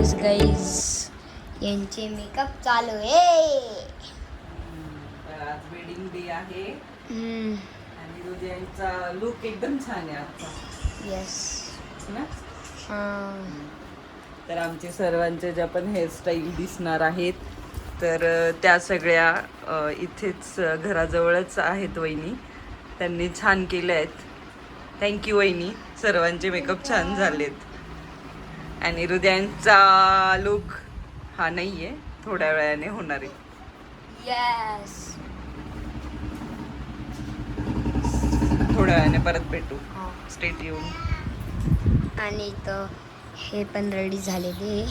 Yes guys, यांचे makeup चालू आहे. तर आज वेडिंग डे आहे हम्म, आणि उद्याचा लुक एकदम छान आहे आजचा येस. ना. हां, तर आमचे सर्वांचे ज्या पण हेअरस्टाईल दिसणार आहेत तर त्या सगळ्या इथेच घराजवळच आहेत वहिनी. त्यांनी छान केले आहेत. थँक्यू वहिनी, सर्वांचे मेकअप छान झालेत. आणि हृदयांचा लुक हा नाही आहे, थोड्या वेळाने होणार आहे. येस. थोड्या वेळाने परत भेटू. हां, स्टेट येऊन आणि तर हे पण रेडी झालेले.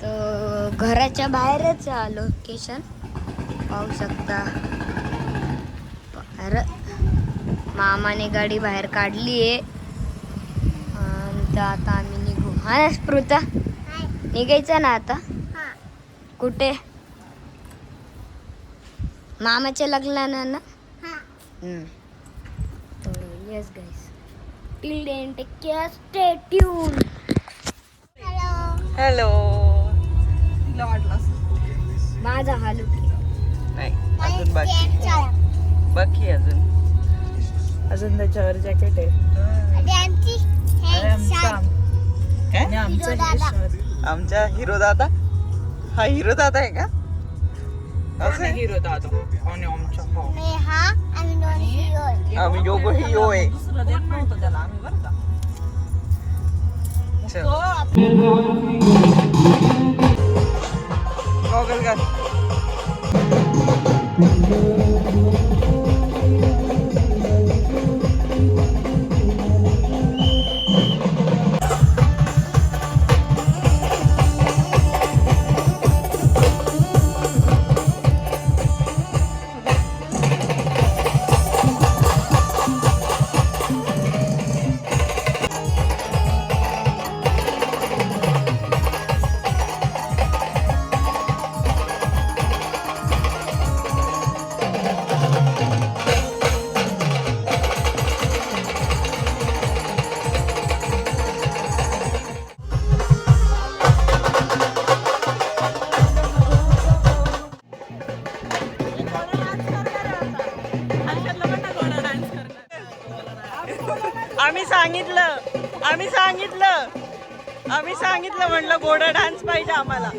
तर घराच्या बाहेरच लोकेशन पाहू शकता. मामाने गाडी बाहेर काढली आहे आणि आता आम्ही निघू. हा ना स्पृता, निघायचं ना आता. कुठे? मामाच्या लग्नाला ना. Yes guys, till then take care, stay tuned. Hello. तिला वाटलं असं. माझा हा लुक नाही, अजून बाकी अजून त्याच्यावर जॅकेट आहे. आमचा हिरो दादा. हा हिरो दादा आहे का? असं हिरो दादा आणि आम्ही दोघं हिरो आहे. गॉगल घाल. आम्ही सांगितलं म्हणलं घोडा डान्स पाहिजे आम्हाला.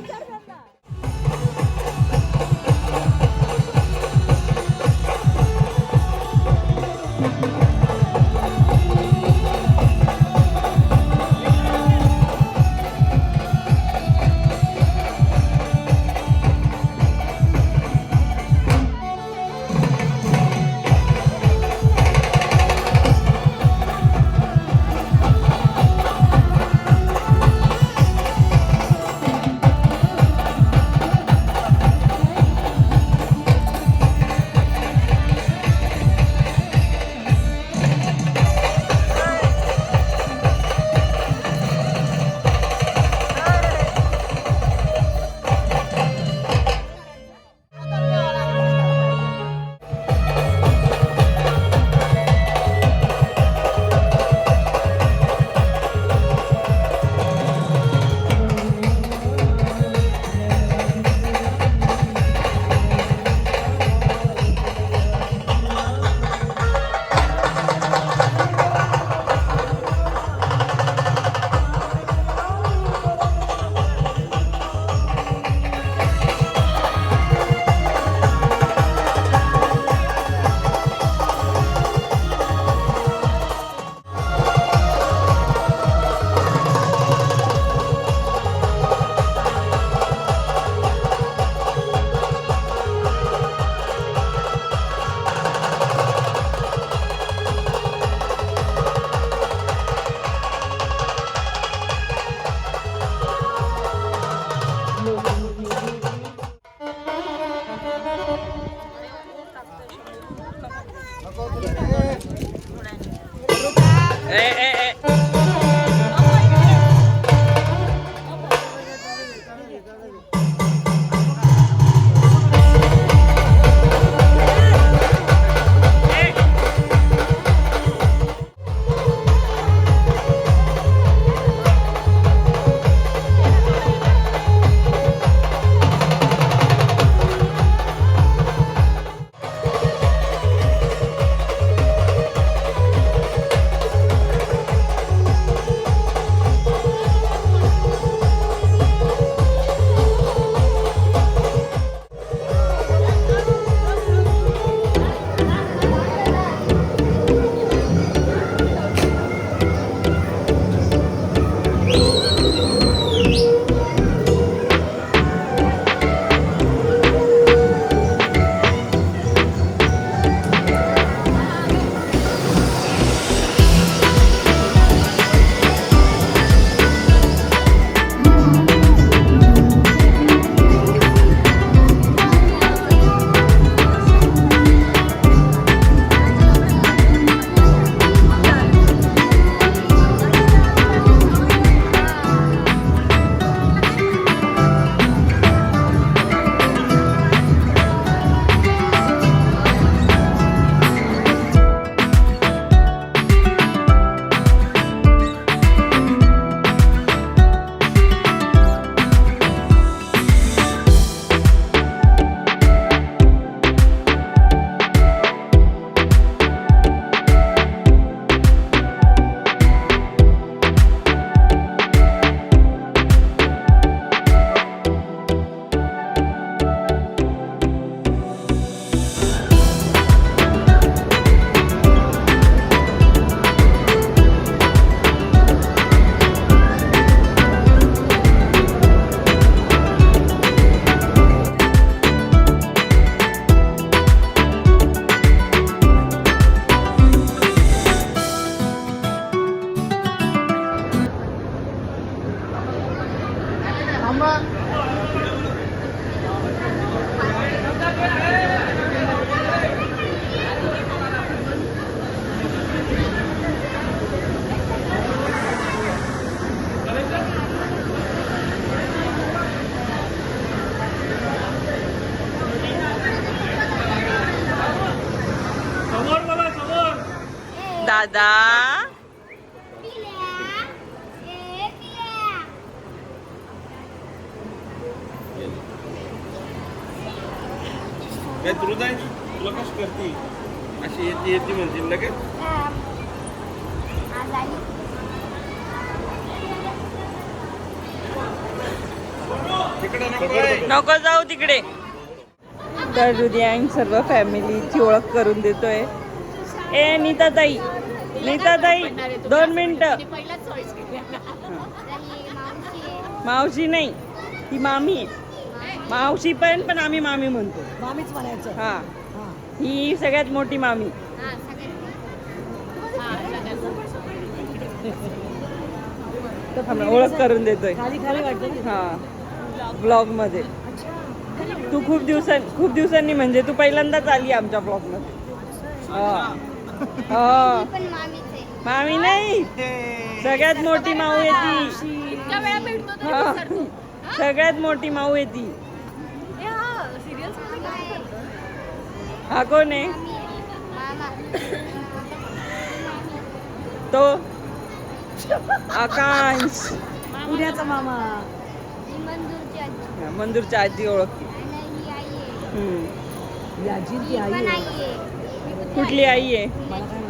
दादा काय तुला कशी करते अशी येते येते म्हणजे लगेच तिकडे नको जाऊ तिकडे. तर हृदयांग सर्व फॅमिलीची ओळख करून देतोय. ए नीताताई, नीताताई 2 मिनिटं. मावशी नाही, ती मामी आहे. मावशी पण आम्ही मामी म्हणतो. मामीच म्हणायचं. हा, ही सगळ्यात मोठी मामी. ओळख करून देतोय. खाली खाली वाटतं. हा, ब्लॉग मध्ये. तू खूप दिवसांनी म्हणजे तू पहिल्यांदाच आली आमच्या ब्लॉग मध्ये. मामी नाही, सगळ्यात मोठी माऊ आहे ती. हा, सगळ्यात मोठी माऊ आहे ती. हा कोण आहे? तो आकांश, पुण्याचा मामा. मंजूरची आजी ओळखती. ही आजी ती आई आहे. कुठली आई आहे? मला काय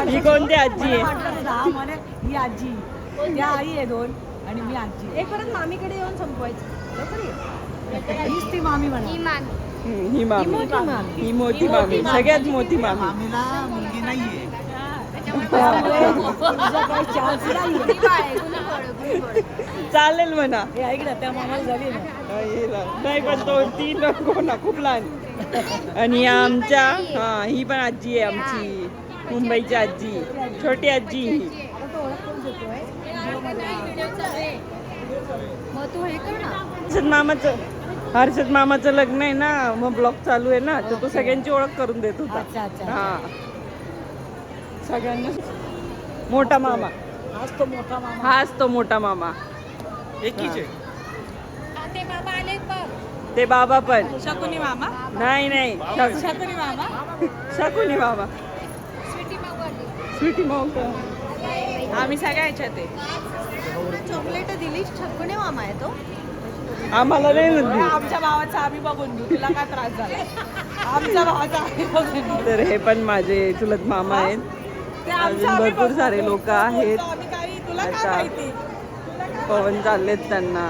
ही कोणती आजी आहे? म्हणे ही आजी, त्या आई आहे 2 आणि मी आजी. एक परत मामीकडे येऊन संपवायचं. हीच ती मामी म्हणा. ही मामी, ही मोठी मामी, सगळ्यात मोठी मामी. मामीला मुलगी नाहीये. चालेल म्हणा. हे ऐक ना, त्या मामाला झाली ना. नाही पण तो ती नको ना, खूप लहान. आणि आमच्या हा, ही पण आजी आहे आमची, मुंबईची आजी, छोटी आजी ही. आता तो ओळख करून देतोय. मग तू हे कर ना. हर्षद मामाचं लग्न आहे ना, मग ब्लॉग चालू आहे ना, तर तो सगळ्यांची ओळख करून देत होता. अच्छा अच्छा. हा, सगळ्यांना. मोठा मामा हाच तो मोठा मामा. हाच तो मोठा मामा. एकीच आहे. ते बाबा पण. शकुनी मामा. नाही शकुनी मामा. शकुनी मामा, स्वीटी माऊ का? आम्ही सगळ्या ह्याच्यात आहे. चॉकलेट दिली. शकुनी मामा आहे तो. आम्हाला नाही नव्हती. आमच्या भावाचा आम्ही बघून घेऊ. तुला काय त्रास झाला? आमच्या भावाचा आम्ही बघून घेऊ. तर हे पण माझे चुलत मामा आहेत. ते आमचं अजून आम्ही भरपूर बघून सारे घेऊ. लोक आहेत. आम्ही काही तुला काय आता माहिती? पवन चाललेत त्यांना